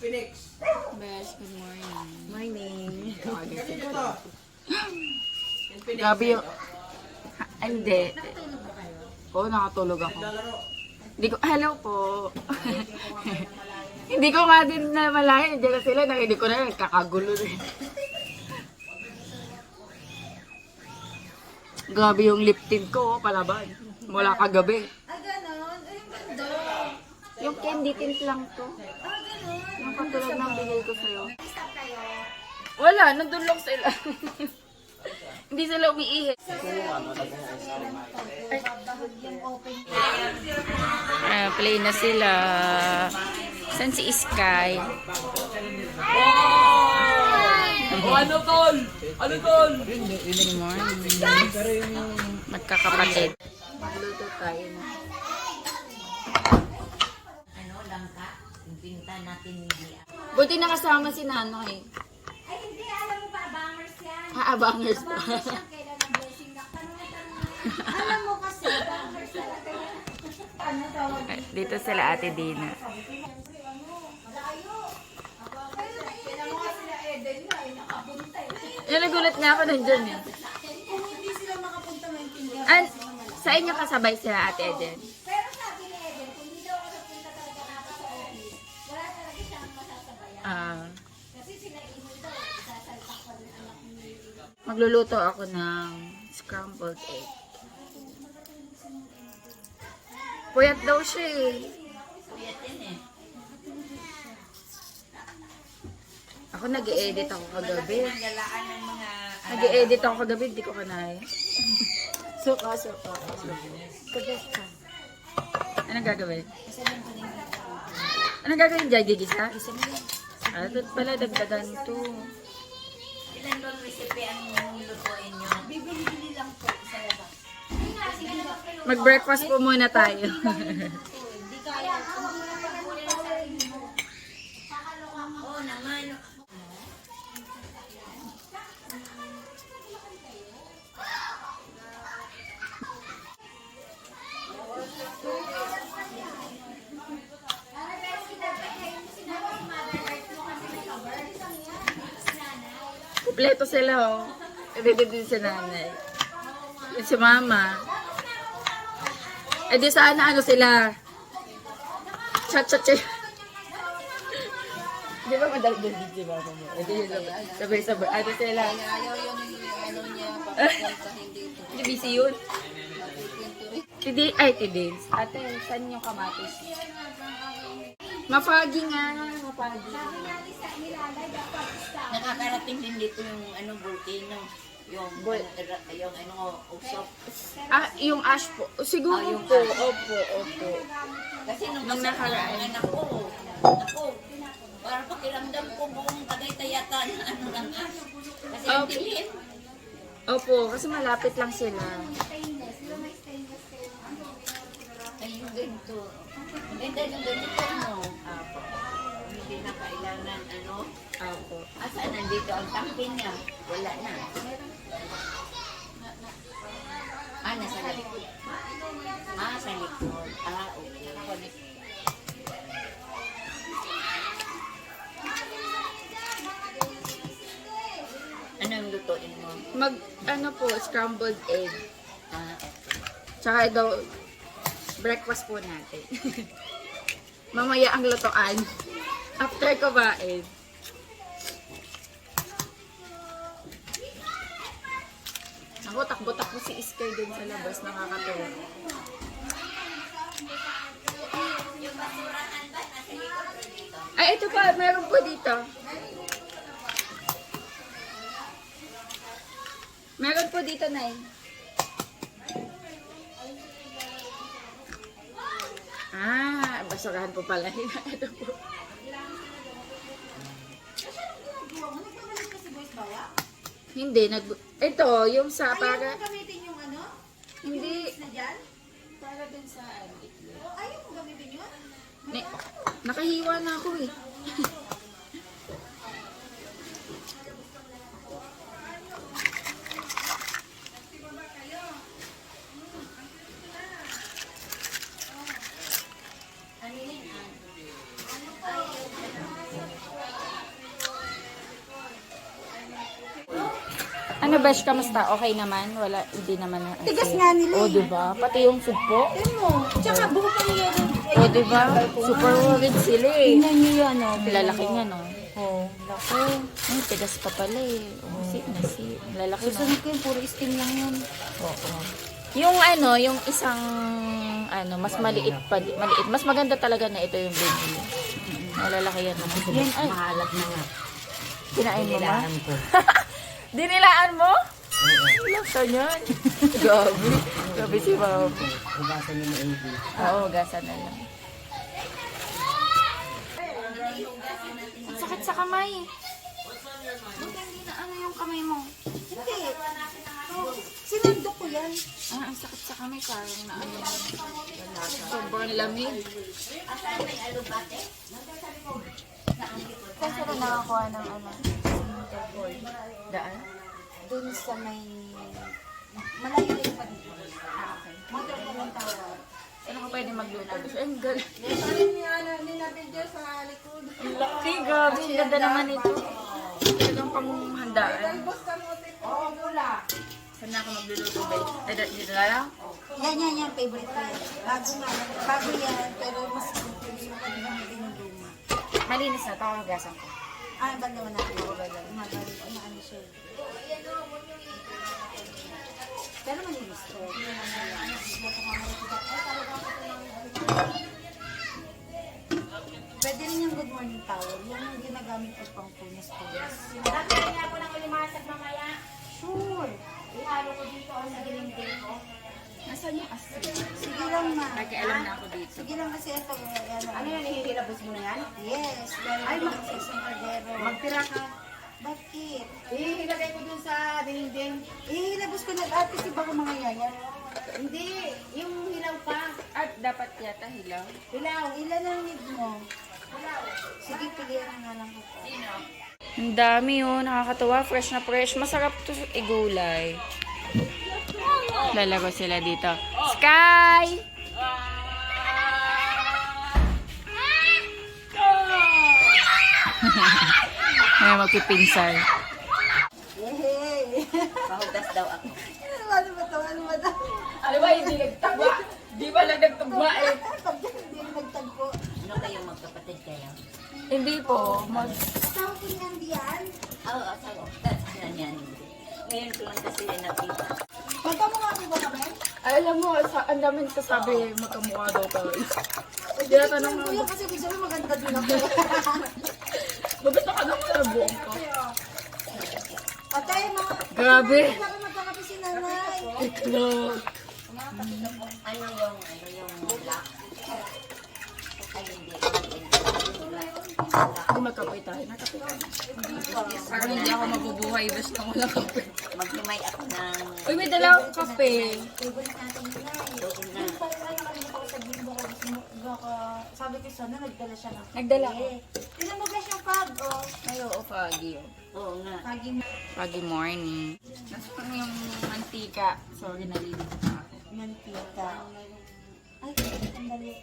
Besh, good morning. Morning. Gabi yung... Hindi. Oo, nakatulog ako. Hindi ko... Hello po. Hindi ko nga din na malayan. Hindi na sila. Nakinig ko na. Kakagulo rin. Grabe yung lip tint ko. Palaban. Mula kagabi. Ganon. Ay, yung ganda. Yung candy tint lang to. Ganon. Yung katulad ng bigay ko sa'yo. Stop tayo. Wala, nandun lang sila. Hindi sila umiihi. Play na sila. San si Sky? Oh, ano tol? Ano tol? Good morning. Magkakapatid. Magluto tayo na. Ano, langka? Yung pinta natin hindi. Buti nakasama si Nanay. Ay, hindi. Alam mo ba, bangers yan. Abangers pa. Bangers yan. Kailan ang blessing na. Alam mo kasi, bangers talaga yan. Ano tawag? Dito sila Ate Dina. Yan, nagulat nga ako nandyan eh. Kung hindi sila makapunta maintindihan. Sa inyo kasabay sila Ate Eden. Pero sabi ni Eden, kung hindi daw ako nagpunta talaga natin sa office, wala talaga siyang masasabayan. Kasi sila imo daw, isasalpak pa rin anak ni... Magluluto ako ng scrambled egg. Puyat daw siya eh. Ako nag-i-edit ako kagabi. Galaan ng mga... Nag-i-edit ako kagabi, hindi ko kanaya. Suka. Kabes ka. Anong gagawin? Anong gagawin dyan? Gigisa? Ah, ito pala, dagdagan to. Ilan doon recipe ang lutuin nyo? Bibili lang po sa labas. Mag-breakfast po muna tayo. Hindi kaya. Oo naman. Kompleto sila oh. Ready din si nanay. Yung si mama. Eh di sana ano sila. Chat. Di ba madaldal din si mama mo? Eh di sabay. Ano sila? Ayaw yung ano niya, Hindi busy yun. Tidins. Ate, saan yung kamatis? Mafagi nga. Mafagi. Nakakarating din dito yung ano volcano, yung ano usok. Ah, yung ash po. Siguro yung po. ash. Opo. Kasi nung Nung nakaraan. anak ko, parang pakiramdam ko buong Tagaytay yata na ano ng ash. Kasi ang Okay. dilim. Opo, kasi malapit lang sila. Ay yung ganito. Ganda yung ganito no. Hindi na kailangan ano. Opo. Asa nandito ang tangke niya? Wala na. Nasa likod. Sa likod. Okay. Ano yung lutuin mo? Ano po, scrambled egg. Okay. Tsaka daw, breakfast po natin. Mamaya ang lutoan. After kumain. Ako, takbo-takbo si Isker dun sa labas. Nakakatuwa. Ay, ito pa. Meron po dito. Meron po dito, Nay. Basurahan po pala. Ito po. Hindi. Ito, yung sa para... Gamitin yung ano? Hindi. Na dyan? Para din sa itlog. Ayaw mo gamitin yun? Nakahiwa na ako eh. Ano yun? Ano Ano, Besh, kamusta? Okay naman? Wala, hindi naman. Tigas nga nila O, diba? Pati yung sugpo. Tignan mo. Tsaka buho pa nila rin. O, diba? Super worried sila eh. Tingnan niyo yan, oh. Lalaki niya, no? Oh, lako. Ay, tigas pa pala eh. O, lalaki, no? Gusto ko yung puro steam lang yun. Oo. Yung ano, yung isang ano, mas maliit pa, maliit. Mas maganda talaga na ito yung baby. Malalaki yan. Yan ay. Mahalat na nga. Kinain mo ma? ko. Dinilaan mo? Lasa niyan. Gabi. Gabi si Mama. Ugasan niyo na AB. Oo, gasan na lang. Ang sakit sa kamay. Buti hindi na ano yung kamay mo. Hindi. Sinundok ko yan. Ah, ang sakit sa kamay. Parang na ano. Sobrang lamig. Kasi rin nakakuha ng ano. Daan? Doon sa may... Malayo din pa dito. Okay. Motor ko lang tawag. Saan ako pwede magluto? Ang galing. Parang ni na-video sa likod. Ang laki, gabi. Ang ganda naman ito. Talagang panghandaan. Oo, gula. Saan na ako magluluto ba? Ay, dito na lang? Yan. Favorite ko yan. Bago yan. Pero mas confusing ko din yung luma. Malinis na ito. Ako gasan ko. Ah, bandawa natin ako ba lang? Ano siya. Pero malinis ko. Pwede rin yung good morning towel. Yan yung ginagamit ko pang punas-punas. Dati nga ako ng ulimasag mamaya. Sure. Ihalo ko dito ang nagiling-giling ko. Nasaan yung asin? Sige lang ma. Nag-alam na ako dito. Sige lang kasi ito. Ano yan, ihihilabos mo na yan? Yes. Ay, makasasang kardero. Magtira ka. Bakit? Ihilagay ko dun sa dinding. Ilabos ko na ate si baka mga yaya. Hindi, yung hilaw pa. At dapat yata hilaw. Hilaw. Ilan ang need mo? Sige, pilihan na nga lang ko. Ang dami yun. Nakakatuwa. Fresh na fresh. Masarap to igulay. Lalago sila dito. Sky! May magpipinsan. Yay! Pahugas daw ako. Ano ba to? Ano ba to? Ano ba, hindi nagtagwa? Di ba lang nagtagwa eh? Hindi rin nagtagpo. Ano kayo magkapatid kayo? Hindi po. Asawa ko ni Andy yan. Oo, asawa. Ano yan? Ngayon ko lang kasi nakita. Magkamukha ko ba kami? Ay, alam mo, ang dami nagsasabi magkamukha daw tayo. Tinatanong ko yan kasi gusto mo maganda din ako. Maganda ka naman na buong ka. Patay mga... Grabe. Baka magkakapi si nanay. Itlog. Ano yung black? Ay, hindi. Kung magkapoy tayo, nakapoy tayo. Parang hindi ako mabubuhay. Basta ko lang kape. Maghimay ako ng... Uy, may dala akong kape. Favorite natin yun ay. Yung pala naman ako sa bimbo ko. Sabi ko sana nagdala siya ng Nagdala ko. Tinan mo guys yung pag, oh. Ay, oo, Foggy. Oo nga. Pagi mo. Foggy morning. Nasa yung mantika. Sorry, nalilito na ako. Mantika. Ay, sandali.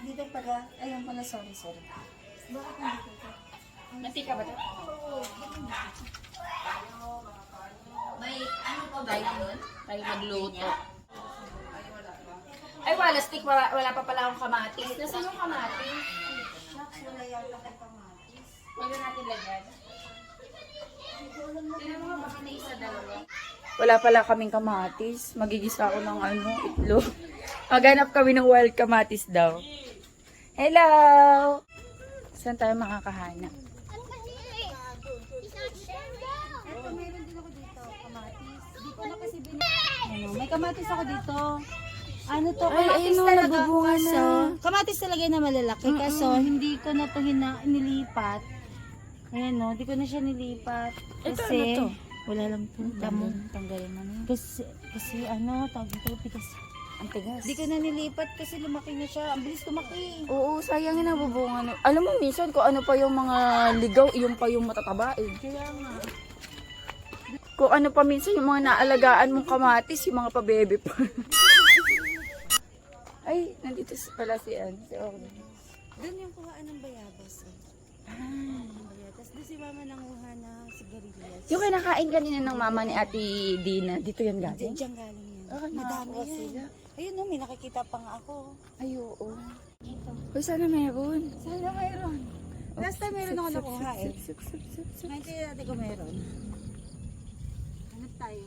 Dito pala. Ayun pala, sorry. Bakit nandito? Mantika ba ito? May ano pa ba yun? Tayo magluto. Ay, wala stick. Wala pa pala akong kamatis. Nasaan yung kamatis? Shucks, wala yata ng kamatis. Huwag natin lagyan. Tignan mo nga, baka na isa dalawa. Wala pala kaming kamatis. Magigisa ako ng itlog. Maghanap kami ng wild kamatis daw. Hello! Saan tayo makakahanap? Ito, meron din ako dito, kamatis. Di ko na kasi Ano, may kamatis ako dito. Ano to, Ay, kamatis ayun, talaga. nagbubunga na. Kamatis talaga na malalaki. Kaso, hindi ko na to nilipat. Ayan no, hindi ko na siya nilipat. Ito, Kasi, ano to? wala lang po. Tanggalin mo na. Kasi ano, tawag ito, tigas. Ang tigas. Hindi ko na nilipat kasi lumaki na siya. Ang bilis lumaki. Oo, sayang na nabubunga. Alam mo, minsan kung ano pa yung mga ligaw, yung pa yung matataba eh. Kaya nga. Kung ano pa minsan yung mga naalagaan mong kamatis, yung mga pa-baby pa. Ay, nandito pala si Orne. Doon yung kuhaan ng bayabas. Eh. Ah. Bayabas. Doon si Mama nanguha na sigarilyas. Yung kinakain kanina ng mama ni Ate Dina, dito yan galing? Diyan galing yan. Okay, Madami nakakuha yan. sila. Ayun no, may nakikita pa nga ako. Ay, oo. Uy, sana meron. Sana mayroon. Last time meron ako nakuha eh. Sip. Ngayon kaya natin kung meron. Hanap tayo.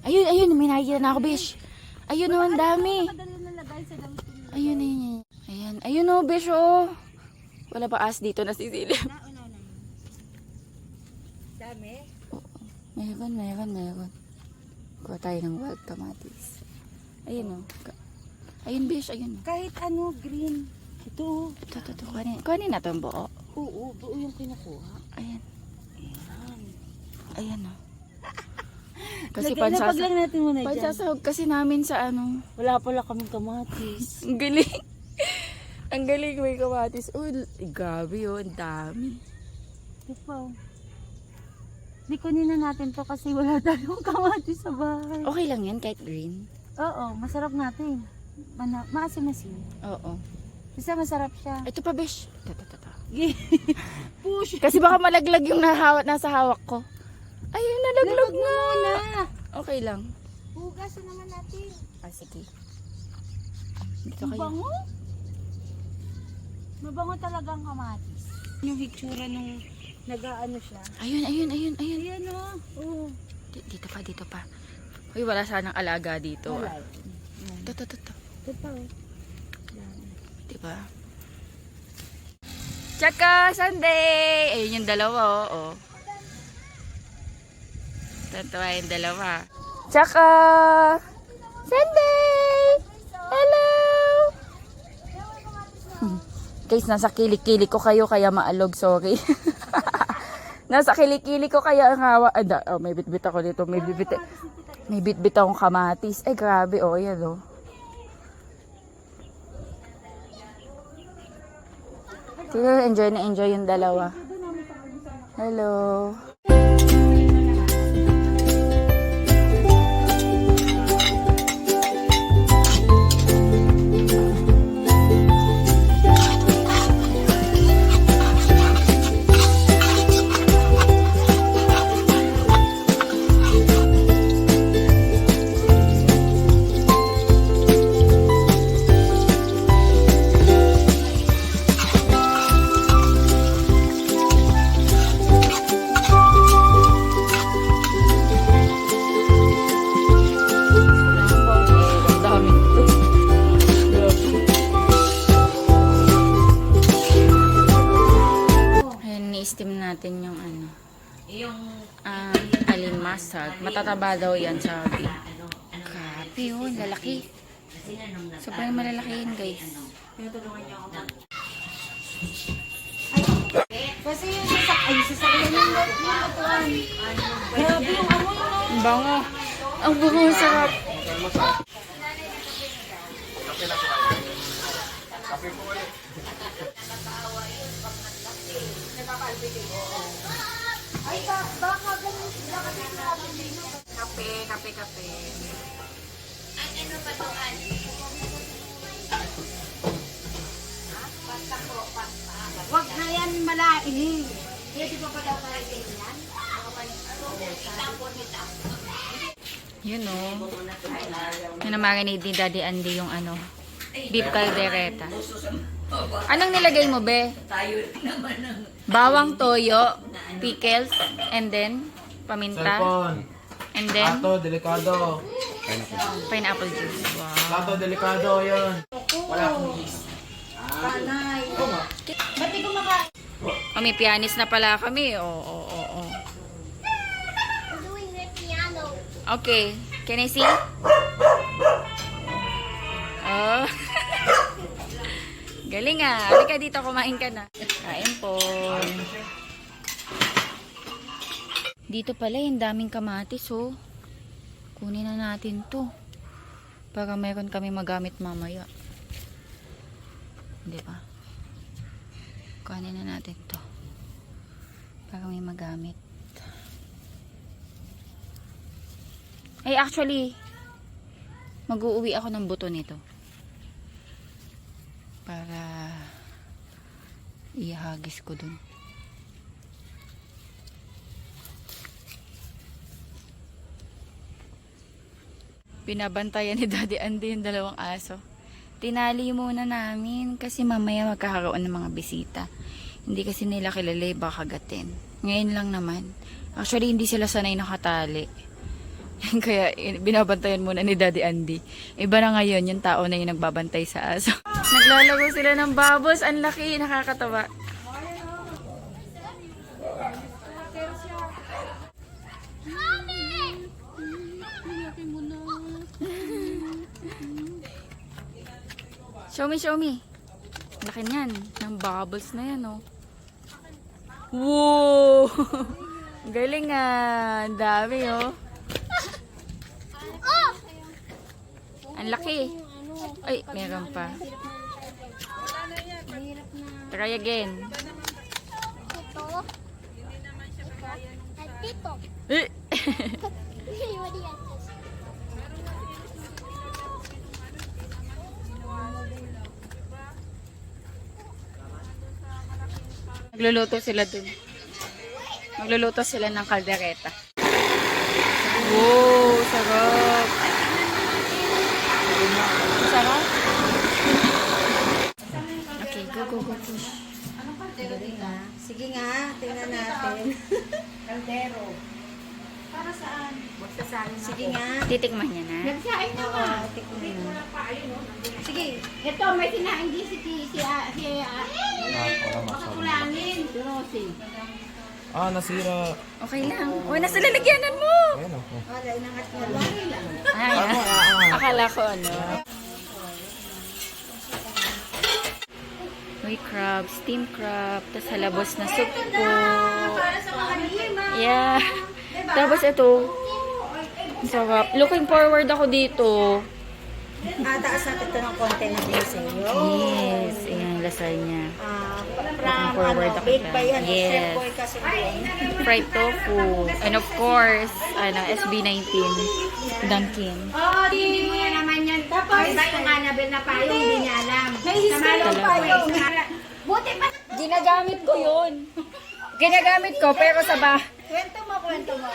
Ayun, may nakikita na ako, Bish. Ayun o, ang dami. Madali na lagay sa damit ko. Ayun o, Bish o. Wala pa as dito na sisilip. Nauna na. Dami? Meron. Kuha tayo ng wild kamatis. Ayun o. Ayun, Bish, ayun o. Kahit ano, green. Ito. Ito. Kuhanin na itong buo. Oo, buo yung kinukuha. Ayan. Ayan o. Kasi Kasi napag lang natin muna dyan. pansasahog kasi namin sa ano. Wala pala kaming kamatis. Ang galing. Ang galing, may kamatis. Uy, grabe yun. Ang dami. Ito pa. Di kunin na natin to kasi wala tayong kamatis sa bahay. Okay lang yan kahit green. Oo, masarap natin. Maasim-asim. Oo. Basta masarap siya. Ito pa, Bish. Ito. Push! Kasi baka malaglag yung nasa hawak ko. Ayun, nalaglag Lapag mo muna! Okay lang. Hugasan naman natin. Sige. Dito Ang kayo. bango? Mabango talaga ang kamatis. Yung hitsura nung nag-ano siya. Ayun. Ayan o. Oo. Dito pa. Uy, wala sanang alaga dito. Wala. Ito. Ito pa o. Diba? Tsaka, Sunday! Ayun yung dalawa, oh. Tantawa yung dalawa. Tsaka! Sunday! Hello! Guys, nasa kilik-kilik ko kayo kaya maalog, sorry. Nasa kilik-kilik ko kaya ang hawa. May bitbit ako dito. May bitbit akong kamatis. Ay, grabe, oh. Yan, oh. Sila enjoy yung dalawa. Hello. I-steam natin yung ano. Alimasag. Matataba daw yan, sabi. Grabe yun, lalaki. Sobrang malalaki yun, guys. Kasi yung sasakyan yung matuan. Grabe yung amoy no. Ang bango. Ang bungo, sarap. Ay, baka ganun sila kasi sinabi nila. Kape. Ano ba ito, Ani? Pasta po, pasta. Wag na yan malain. Pwede pa daw kayo ganyan? Yun o. Minamarinate ni Daddy Andy yung ano. Beef caldereta. Anong nilagay mo, be? Bawang toyo, pickles, and then paminta, Cellphone. and then Plato, delikado. pineapple juice. Wow. Plato, delikado, yun. Wala akong Panay. Ba't di ko Oh, may pianist na pala kami. Oo. I'm doing the piano. Okay. Can I see? Oh. Galing ah. Halika dito, kumain ka na. Kain po. Dito pala, yung daming kamatis, oh. Kunin na natin to. Para mayroon kami magamit mamaya. Di ba? Kunin na natin to. Para may magamit. Ay, actually, mag-uuwi ako ng buto nito. Para ihagis ko dun. Binabantayan ni Daddy Andy yung dalawang aso. Tinali muna namin kasi mamaya magkakaroon ng mga bisita. Hindi kasi nila kilala, baka kagatin. Ngayon lang naman. Actually, hindi sila sanay nakatali. Kaya binabantayan muna ni Daddy Andy. Iba na ngayon, yung tao na yung nagbabantay sa aso. Naglalaro sila ng babos. Ang laki, nakakatawa. Show me, show me. Laki niyan. Ng bubbles na yan, oh. Wow! Galing ah. Ang dami, oh. Ang laki. Ay, meron pa. Try again. Eh. Magluluto sila dun. Magluluto sila ng kaldereta. Wow, sarap. Sarap? Okay, go, go, go, go. Sige nga, tingnan natin. Kaldero. Para saan? Sige nga. Titikman niya na. Nagsain na ba? Tikman mo. Sige, ito may sinain din makatulangin. Si Rosie. Ah, nasira. Okay lang. O, nasa lalagyanan mo. Ayan ako. Wala, inangat niya lang. Ay, akala ko ano. Uy, crab. Steam crab. Tapos halabos na soup po. Para sa mga lima. Yeah. Tapos ito. Ang sarap. Looking forward ako dito. Taas natin ito ng konti ng sa'yo. Yes. Ayan, lasagna. From forward ano, ako bake dyan. by ano, Yes. Chef Boy kasi doon. Fried tofu. And of course, SB19. Dunkin. Oh, hindi mo na naman yan. Tapos, iba yung Annabelle na payo, hindi niya alam. May Talaga. payo. Buti pa. Ginagamit ko yun. Ginagamit ko pero sa bahay. Kwento mo.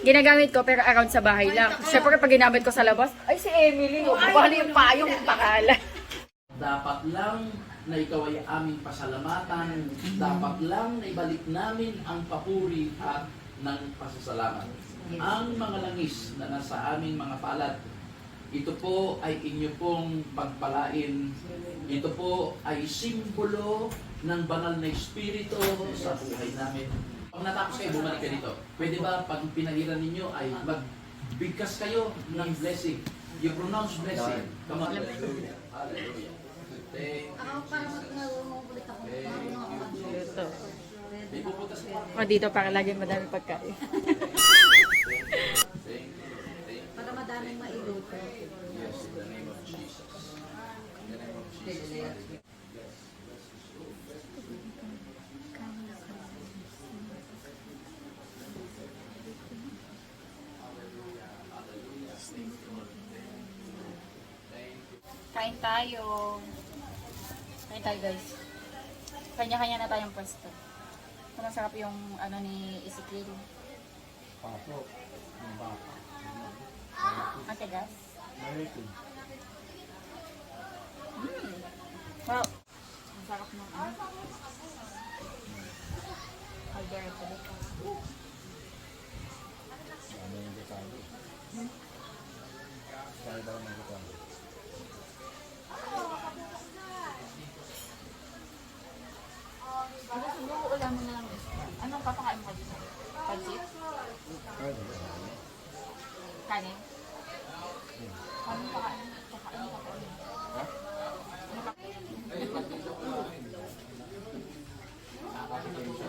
Ginagamit ko pero around sa bahay lang. Siyempre pag ginamit ko sa labas, ay si Emily, bukali yung payong pakala. Dapat lang na ikaw ay aming pasalamatan. Dapat lang na ibalik namin ang papuri at ng pasasalamat. Ang mga langis na nasa aming mga palad, ito po ay inyo pong pagpalain. Ito po ay simbolo ng banal na espiritu sa buhay namin. Pag natapos kayo, bumalik kayo dito. Pwede ba pag pinahiran ninyo ay magbigkas kayo ng blessing? You pronounce blessing. Come on. Hallelujah. Hallelujah. Thank you. Ito. May puputas mo. O dito para laging madami pagkain. Para madaming mailuto. Yes, in the name of Jesus. In the name of Jesus. Kain tayo. Kain tayo guys. Kanya-kanya na tayong pwesto. Ito masarap yung ano ni Ezekiel. Pasok. Ang baka. Matigas. Maritin. Wow. Ang sarap ng ano. Alberto. Ano yung detalye? Kaya daw ng detalye. Ano siguro ulam mo na lang. Anong papakain mo dito? Pansit? Kanin? Anong pakain? Pakain mo pa.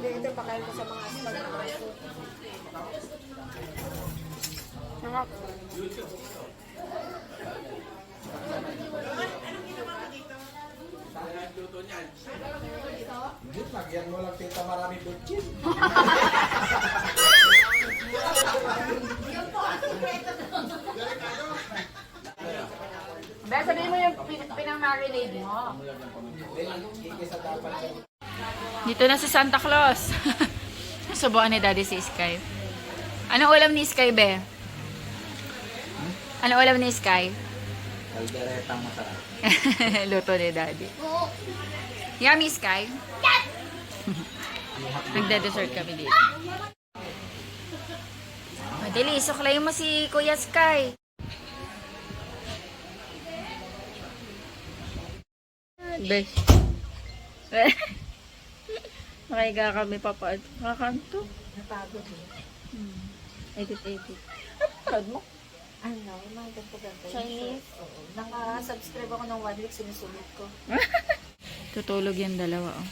Ito pakain ko sa mga astal. Sarap. Lagyan mo lang tita marami butchit. Bea, sabihin mo yung pinang-marinade mo. Dito na si Santa Claus. Subuan ni Daddy si Sky. Anong ulam ni Sky, Be? Ano ulam ni Sky? Kalderetang masarap. Luto ni Daddy. Yummy, Sky. Nagde-dessert kami dito. Madali, suklayin mo si Kuya Sky. Besh. Nakahiga kami papaad. Kakanto. Napagod eh. Edit. Pagod mo? Ano, yung mga ganito-ganito. Chinese? Oo. Naka-subscribe ako ng 1 week, sinusulit ko. Tutulog yung dalawa, oh.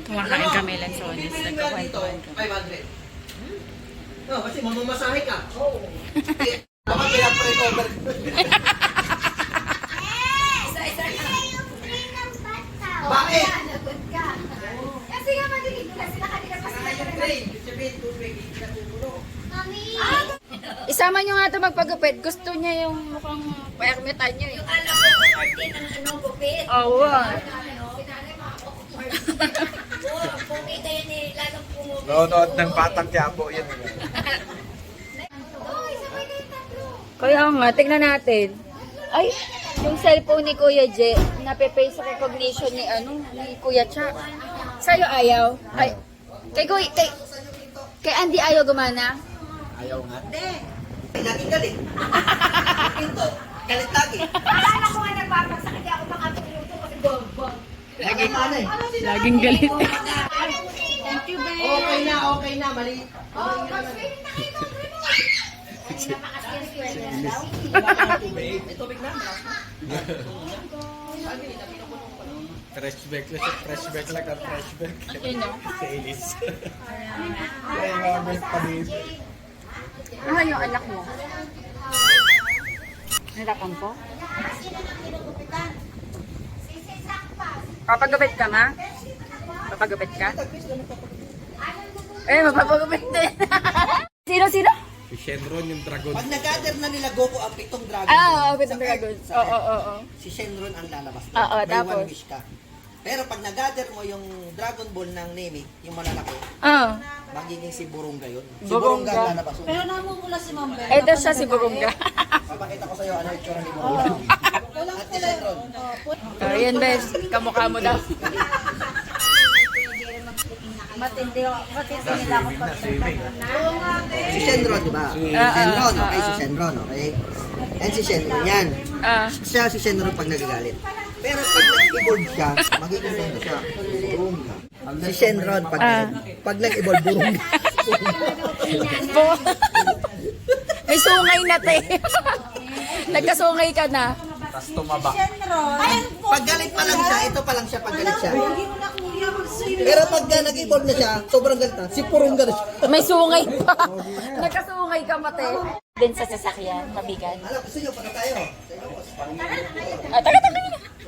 Kumakain kami lang sa Onis. Nagkakwentuhan kami. 500. No, kasi mamamasahe ka. Oo. Dapat kaya pre-cover. Bakit? Nagot ka. Kasi nga madilig kasi nakanila pa sila. Sabihin, tubig, hindi ka tumulo. Isama nyo nga ito magpagupit. Gusto niya yung mukhang paermitan nyo eh. Alam ko kung Martin ang ano, gupit. Oo. Pugi kayo ni lalong pumugi. Nonood ng Batang Quiapo, yan. Sabay kayo tatlo. Kaya nga, tignan natin. Ay, yung cellphone ni Kuya J, nape-face recognition ni ni Kuya Cha. Sa'yo ayaw? Ay, kay Andy ayaw gumana? Ayaw nga. Laging galit. Pinto. Galit lagi. Akala ko nga nagpapasakit ako makatuluto kasi bog. Laging galit. Thank you, babe. Okay na. Mali. Mag-swimming na kayo, Hindi na makaskin-swim daw. May tubig na. Freshback lang ang freshback. Sino? Sa Elis. Kaya nga, may panit. Ah, yung anak mo. Nalakan po? Papagupit ka, ma? Papagupit ka? Eh, mapapagupit din. Sino? Si Shenron yung dragon. Pag nag-gather na nila Goku ang 7 dragon. Ah, okay, dragons. Oo. Si Shenron ang lalabas. Oo, May tapos? 1 wish ka. Pero pag nag-gather mo yung Dragon Ball ng Nemi, yung malalaki, Oo. magiging si Burunga yun. Si Burunga. Burunga ang lalabas. Pero namumula si Ma'am Bel. Ito siya si Burunga. Papakita ko sa'yo ano yung tsura ni Burunga. At si Shenron. Ayan, Bes. Kamukha mo daw. Matindi nila ako pag Si Shenron, di ba? Shenron, okay? Si Shenron, okay? And si Shenron, yan. Ah. Siya si Shenron pag nagagalit. Pero pag nag-evolve siya, magiging ano siya, Burunga. Si Shenron, pag nag-evolve, Burunga. May sungay na, te. Nagkasungay ka na. Pag galit pa lang siya, ito pa lang siya pag galit siya. Pero pag nag-evolve na siya, sobrang galit na, si Burunga na siya. May sungay pa. Nagkasungay ka, mate. Din sa sasakyan, mabigan. Alam, gusto nyo, para tayo. Ah, taga.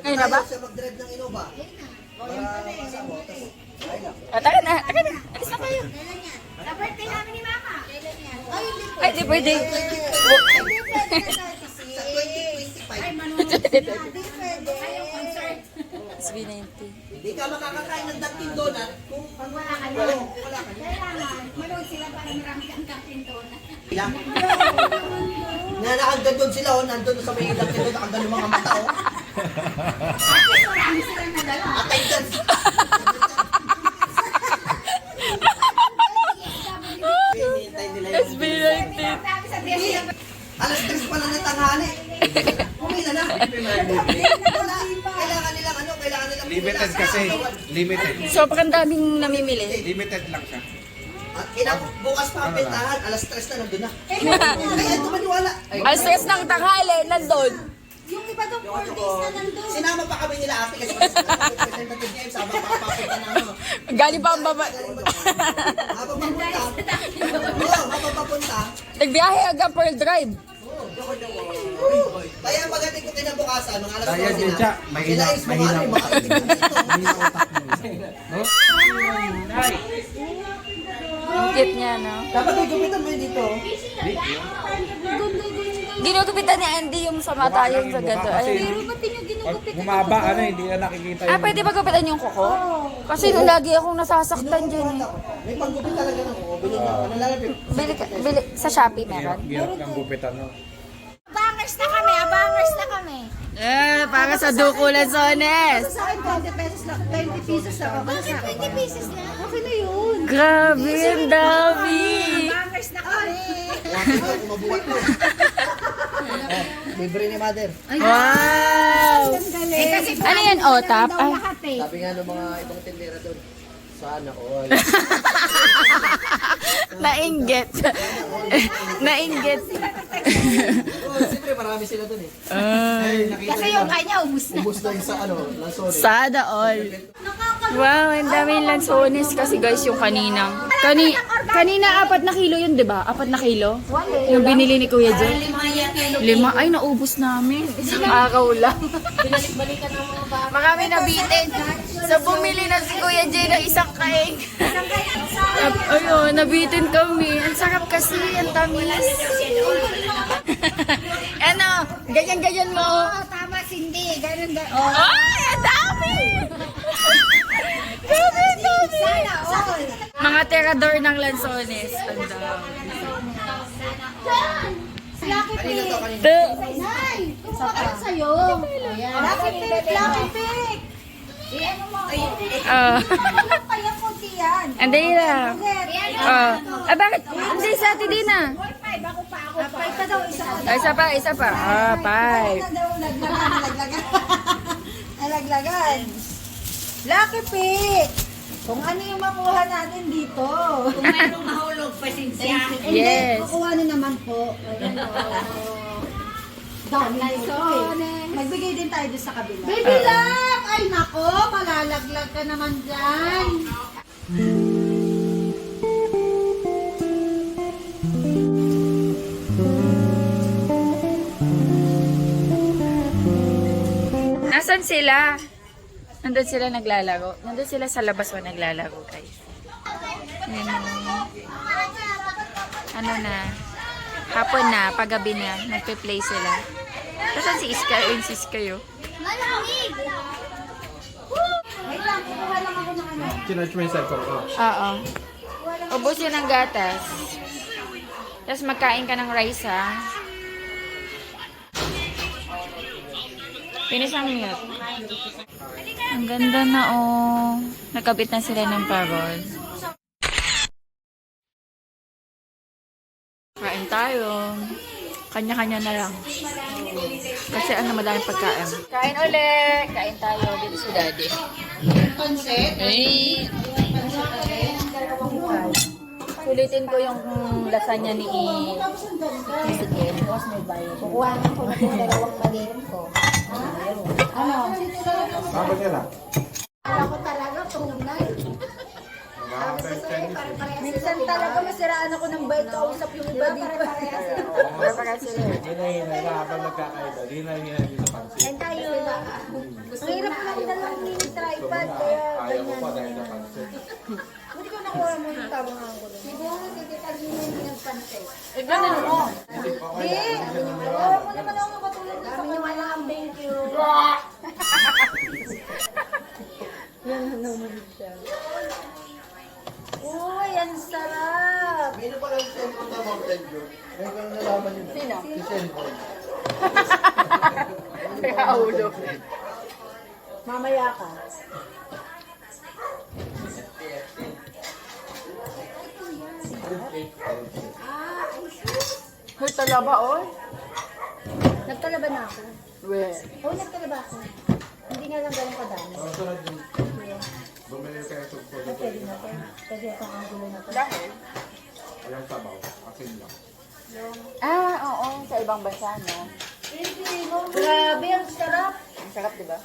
Ngayon na ba? Siya mag-drive ng Innova. Para makasama. Ah, taga na. Alis na kayo. Sa birthday namin ni Mama. Kailan yan? Ay, hindi po. Ay, di pwede. Sa 2025, Hindi pwede. Ay, yung concert. SB90. hindi ka makakakain ng Dunkin' Donut kung Wala ka na. wala ka. Kailangan, manood sila para marami kang kakinton. Ilang? Nga nakagad doon sila, nandun sa may Dunkin' Donut, nakagano mga mata, Marami silang nadala. Atay dyan. Hinihintay nila yung... SB90. Sabi sa DSC, Alas 3 pa lang ng tanghali. Pumila na. Wala. Kailangan nilang Limited kasi. Limited. Sobrang daming namimili. Limited lang siya. At bukas pa ang pintahan, alas 3 na nandun na. Kaya ito maniwala. Ang stress ng tanghali, nandun. yung iba doon 4 days na nandun. Sinama pa kami nila ate kasi representative niya, sama pa papunta na ano. Galing pa ang baba. Habang papunta, habang papunta, Nagbiyahe hanggang Pearl Drive. kaya pagdating ko kinabukasan, mga alas 12 Kaya din na, siya, mahina- sila is mahina mga ang makakating ko dito. Ang cute niya, no? Dapat yung gupitan mo yun dito. Ginugupitan ni Andy yung sa mata yung sa ganito. Ayun. Pag bumaba, hindi na nakikita Ah, pwede ba gupitan yung kuko? Kasi lagi akong nasasaktan dyan eh. May panggupit talaga ng kuko. Bili sa Shopee meron. Hirap ng gupitan, no? Abangers na kami, abangers na kami. Para sa Dukulan Sones. Sa akin, 20 pesos lang. 20 pieces lang. Bakit 20 pieces lang? Okay na yun. Grabe, ang dami. Abangers na kami. Libre ni mother. Wow! Eh, kasi Ano yan, OTAP? daw Ay. lahat eh. Sabi nga ng mga ibang tindera doon, sana all. Nainggit. Nainggit. Siyempre marami sila doon eh. Kasi yung kanya, ubus na. Ubus na yung sa Lanzones. Sada all. Wow, ang daming lansones kasi guys yung kaninang. Kanina 4 na kilo yun, di ba? 4 na kilo? Yung binili ni Kuya Jen. 5. Ay, naubos namin. Isang araw lang. Marami nabitin. So, bumili na si Kuya Jen ng isang kaing. Ayun, nabitin kami. Ang sarap kasi, ang tamis. Ano, ganyan-ganyan mo. Oo, tama, Cindy. Ganun. Oh. Ay, ang dami! Grabe, ang dami! Sana all. Mga terador ng lansones. Ang dami. Lucky Pick. Nay, kumuha sa'yo. Lucky Pick, Lucky Pick. Ano mo? Kaya kunti yan. Hindi lang. Bakit? Hindi sa atin din ah. Bago pa ako. Apay ka daw, isa ka. Isa pa. Ah, 5. Nalaglagan. Lucky Pick. Kung ano yung makuha natin dito. Kung mayroong mahulog, pasensya. Yes. Kukuha na naman po. Ayan o. Dami ito. Magbigay din tayo doon sa kabila. Baby love! Ay nako, malalaglag ka naman dyan. Nasaan sila? Nandun sila naglalaro. Nandun sila sa labas o naglalaro, guys. Yan o. Ano na? Hapon na, paggabi na. Nagpe-play sila. Nasaan si Iska? Ayun si Iska yun. Malamig! Wait lang, kukuha lang ako ng ano. Chinarge mo yung cellphone ko. Oo. Ubus yun ng gatas. Tapos magkain ka ng rice, ha? Finish ang milk. Ang ganda na, oh. Nakabit na sila ng parol. Kain tayo. Kanya-kanya na lang. Kasi madaming pagkain. Kain ulit! Kain tayo. Dito si Daddy. Ay! Sulitin ko yung lasagna ni Sige. Kukuha nga ko ng dalawang maliit ko. Ano? Sabi niya lang. Alam ko talaga, tunay. Sabi ko sa'yo, pare-parehas. Minsan talaga masiraan ako ng bait kausap yung iba dito. Pare-parehas sila. Hindi na hinahin habang nagkakaiba. Hindi na hinahin sa pansin. And tayo, ang hirap lang dalawang mini tripod, kaya Ayaw ko ganyan. pa dahil sa pansin. Buti ko nakuha mo yung tamang angulo. Siguro, tititan mo yung pinagpansin. Ganun mo. Di, ayaw mo naman ako makatulad sa kanya. Dami lang, thank you. Yan na naman siya. Uy, ang sarap! Meron pa lang cellphone na Mountain Dew. Ngayon ko lang nalaman yun. Sino? Si cellphone. Kaya ulo. Mamaya ka. Hoy, talaba, oh. Nagtalaba na ako. We. Oo, nagtalaba ako. Hindi nga lang ganun kadami. Ang sunod yung bumili kayo sa pagkakas. Pwede na to. Pwede itong angulo na to. Dahil? Yung sabaw. Asin lang. Ah, oo. Sa ibang bansa, no? Grabe, ang sarap. Ang sarap, di ba?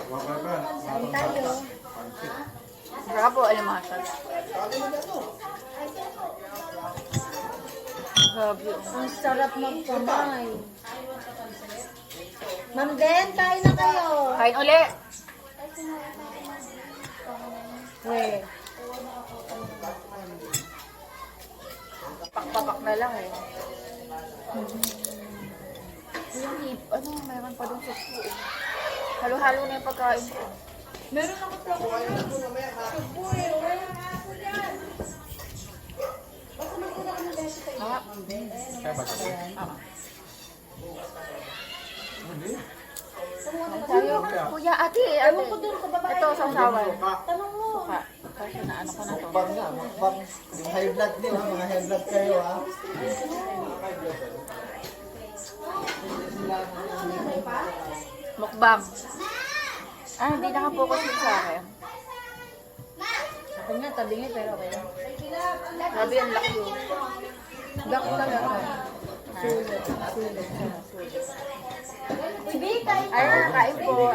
Waka ba? Kain tayo. Pansit. Ang sarap po, alimasag. Grabe, oh. Ang sarap magkamay. Ma'am Den, kain na kayo. Kain uli. Weh. Pak-papak na lang, eh. Yung hip, ano, meron pa doon sa suko. Halo-halo na yung pagkain ko. Meron ako pa. Tayo, kuya, ate, ano? Ito, sasawan. Tanong mo. Suka. Kasi na ano ko na to. Mukbang na, mukbang. Yung high blood niyo, mga high blood kayo ha. Mukbang. Ah, hindi nakapokus yun sa akin. Ako nga, tabi nga, pero okay lang. Grabe, ang laki yun. Laki talaga. Ay, nakain po.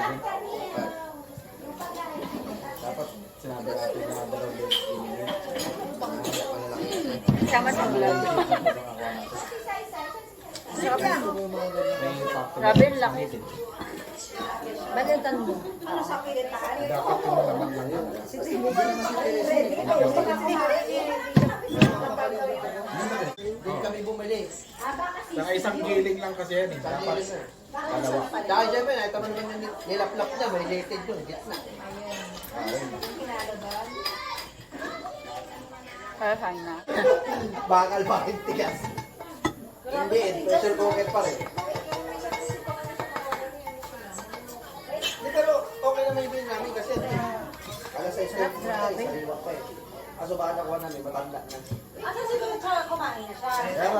Dapat sinabi natin na dalawang beses ininom. Sama sa vlog. Sarap na. May factor. Grabe, ang laki. Balitan mo. Dapat yung laman lang yun. Doon kami bumili. Saka isang giling lang kasi yan eh. Dapat dalawa. Tsaka dyan ba, ito man yung nilaplap niya, may related doon, gitna. Kaya fine na. Bakal pa rin tigas. Hindi, pressure cooker pa rin. Hindi, pero okay naman yung bin namin kasi alas 6 na yung sariwa pa eh. Kaso baka nakuha namin, matanda na. Asa siguro siya kumain na siya? Pero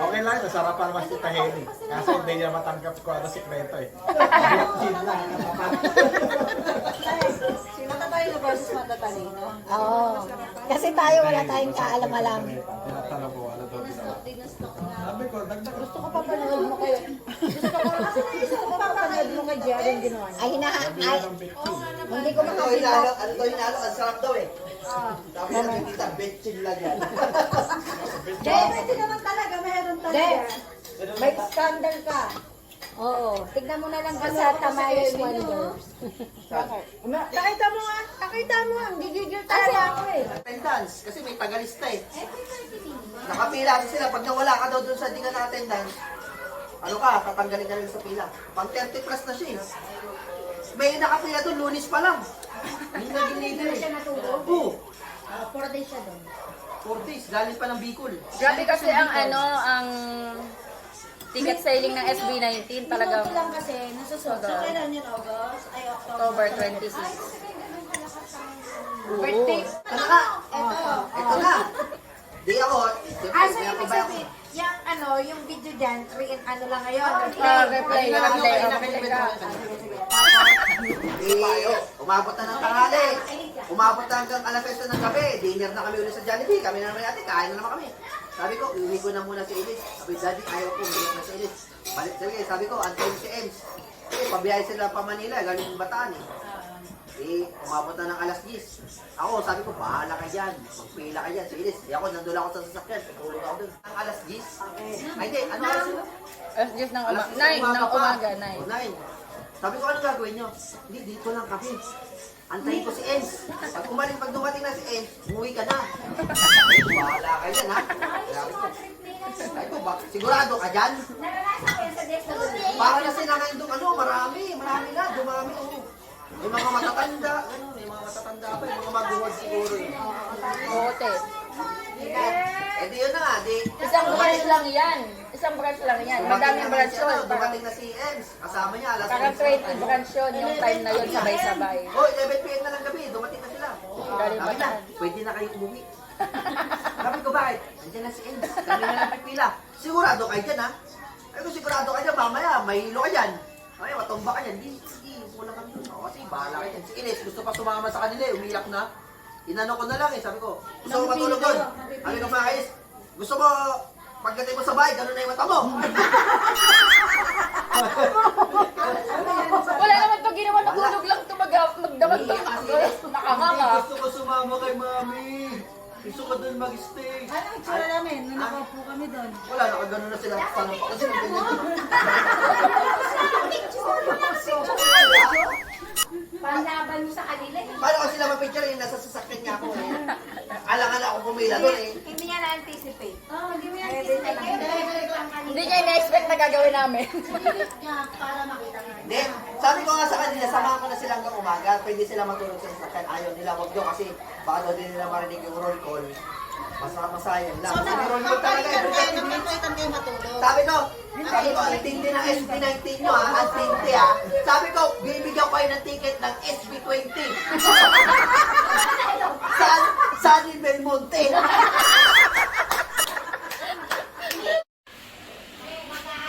okay lang, nasarapan naman si Taheli. Kasi hindi niya matanggap ko ano sikreto eh. Sino na tayo versus matatalino? Oo. Kasi tayo wala tayong kaalam-alam. Tinatanong ko, ano daw ginawa. Sabi ko, dagdag Gusto ko papanood mo kay... Gusto ko papanood mo kay Jerry yung ginawa niya. Ay, ng bitchin. hindi ko Ano to makapit. hinalo? Ano to hinalo? Ang sarap daw eh. Sabi na kita, betchin lang yan. Pwede naman talaga, meron talaga. May scandal ka. Oo. Tignan mo na lang ka sa Tamayo's Wonders. Nakita mo nga. Nakita mo nga. Gigigil tayo ako eh. Attendance, kasi may tagalista eh. Nakapila kasi sila. Pag nawala ka daw dun sa di ka na attendance, ano ka, tatanggalin ka rin sa pila. Pang 30 plus na siya eh. May nakapila doon, Lunes pa lang. Hindi naging leader eh. Oo. 4 days siya doon. 4 days, galing pa ng Bicol. Grabe kasi ang ano, ang ticket selling ng SB19 talagang Ito lang kasi, nasusunod. So, kailan yun? August? Ay, October 26. Birthday. Ano ka? Ito na. Di ako. So ibig sabihin, yung ano, yung video dyan, ano lang ngayon? Replay. Umabot na ng tanghali. Umabot na hanggang alas 6 ng gabi. Dinner na kami ulit sa Jollibee. Kami na naman natin. Kain na naman kami. Sabi ko, uwi ko na muna si Elis. Sabi, Daddy, ayaw ko. Uwi na si Elis. Balik talaga. Sabi ko, antayin si Ems. Pabiyahe sila pa Manila. Galing Bataan eh. Umabot na ng alas 10. Ako, sabi ko, bahala ka dyan. Magpila ka dyan. Si Elis. Di ako, nandun ako sa sasakyan. Tutulog ako dun. Ang alas 10. Ay, hindi. Ano oras sila? Just ng Alas 9 ng umaga, 9. 9. Sabi ko, anong gagawin nyo? Hindi, dito lang kami. Antayin ko si Ens. Pag dumating na si Ens, umuwi ka na. Bahala kayo dyan, ha? Sabi ko, sigurado ka dyan? Para na sila ngayon doon, marami na, dumami, oh. May mga matatanda, may mga matatanda pa, may mga maguwag siguro. Bote. Di yun na nga, Isang branch lang yan. Isang branch lang yan. Madaming branch yun. Dumating na si Ens, kasama niya, alas Parang 20 branch yun yung time na yun sabay-sabay. Oh, 11 PM na lang gabi, dumating na sila. Galing Sabi na, pwede na kayo umuwi. Sabi ko, bakit? Nandiyan na si Ens, kami na lang pipila. Sigurado kayo dyan, ha? Ay, kung sigurado ka dyan, mamaya, may hilo ka dyan. Mamaya, matumba ka dyan. Sige, wala kami dun. O, sige, bahala ka dyan. Si Ines, gusto pa sumama sa kanila eh, umiyak na. Inano ko na lang eh, sabi ko, gusto mo matulog doon? Sabi ko, mga Ines, gusto mo, pagdating mo sa bahay, gano'n na yung mata mo. Wala naman ito ginawa. Natulog lang ito magdamag. Nakanganga. Gusto ko sumama kay mami. Gusto ko doon mag-stay. Ano ang itsura namin? Nung nakaupo kami doon. Wala, nakagano na sila. Salampak na sila. Panlaban mo sa kanila eh. Paano ko sila mapicture eh? Nasa sasakyan nga ako eh. Alangan ako pumila doon eh. Hindi niya na-anticipate. Oo, hindi mo na-anticipate. Hindi niya ina-expect na gagawin namin. Hindi. Sabi ko nga sa kanila, samahan ko na sila hanggang umaga. Pwede sila matulog sa sasakyan. Ayaw nila, wag nyo kasi baka daw din nila marinig yung roll call. Masayang lang. Kasi may roll call talaga. Sabi ko, ang tindi ng SB19 nyo ha, ang tindi ha. Sabi ko, bibigyan ko kayo ng ticket ng SB20. San Belmonte.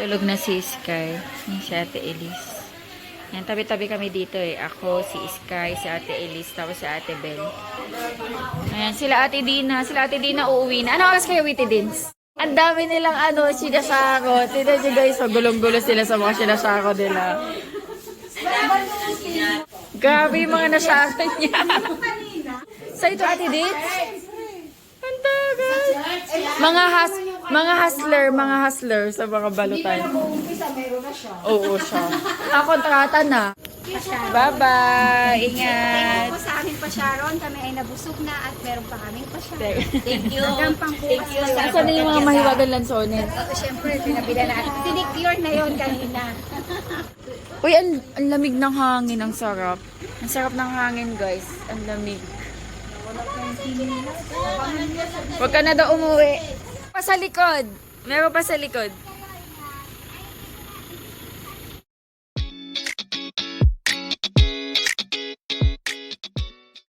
Tulog na si Sky. Yan si Ate Elise. Yan, tabi-tabi kami dito eh. Ako, si Sky, si Ate Elise, tapos si Ate Bel. Ayan, sila Ate Dina. Sila Ate Dina uuwi na. Ano oras kayo, Witty Dins? Ang dami nilang sinasako. Tignan nyo guys, so gulong-gulo sila sa mga sinasako nila. Grabe yung mga nasako niya. Sa ito, Ate Dins? Ang tagal. Mga hustler sa mga balutan. Oo, siya. Kontrata na. Bye-bye. Ingat. Po sa amin pa Sharon, kami ay nabusog na at meron pa kaming pa Sharon. Thank you. Thank you. Saan na yung mga mahiwagan lansones? At syempre, pinabila na. Sinicure na yon kanina. Uy, ang lamig ng hangin. Ang sarap. Ang sarap ng hangin, guys. Ang lamig. Huwag ka na daw umuwi. Pa sa likod. Meron pa sa likod.